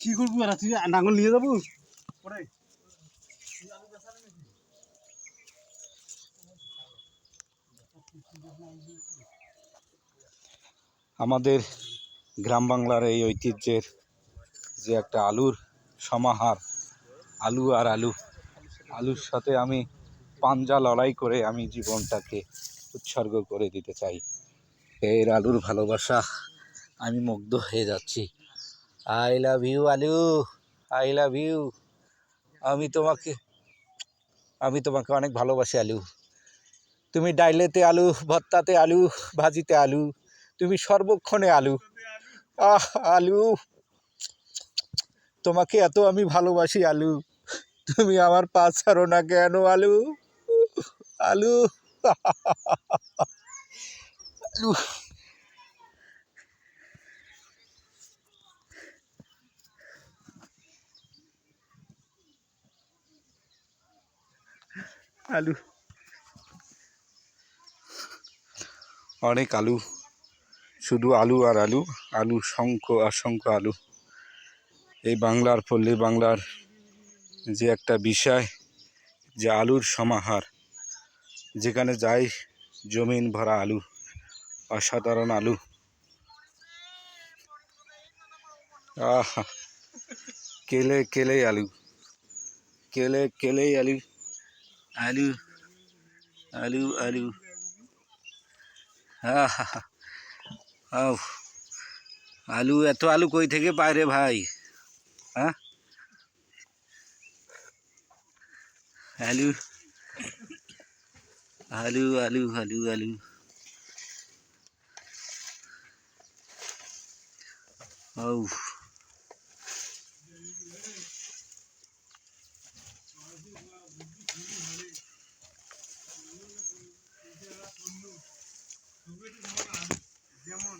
কি করবো আর তুই নাঙ্গল নিয়ে যাবো পরে। আমাদের গ্রাম বাংলার এই ঐতিহ্যের যে একটা আলুর সমাহার, আলু আর আলু, আলুর সাথে আমি পাঞ্জা লড়াই করে আমি জীবনটাকে উৎসর্গ করে দিতে চাই। এর আলুর ভালোবাসা আমি মুগ্ধ হয়ে যাচ্ছি। আই লাভ ইউ আলু, আই লাভ ইউ। আমি তোমাকে অনেক ভালোবাসি আলু। তুমি ডাইলেতে আলু, ভর্তাতে আলু, ভাজিতে আলু, তুমি সর্বক্ষণে আলু। আহ আলু, তোমাকে এত আমি ভালোবাসি আলু, তুমি আমার পা ছাড়ো না কেন আলু, আলু, আলু, আলু। অনেক আলু, শুধু আলু আর আলু, আলু সংখ্য অসংখ্য আলু। এই বাংলার পল্লী বাংলার যে একটা বিষয়, যে আলুর সমাহার, যেখানে যাই জমিন ভরা আলু, অসাধারণ আলু। আহা, কেলে কেলে আলু, কেলে কেলে আলু, আলু আলু আলু। আহা, আলু, এত আলু কই থেকে পায় রে ভাই? হ্যাঁ, আলু আলু আলু আলু আলু। ও যেমন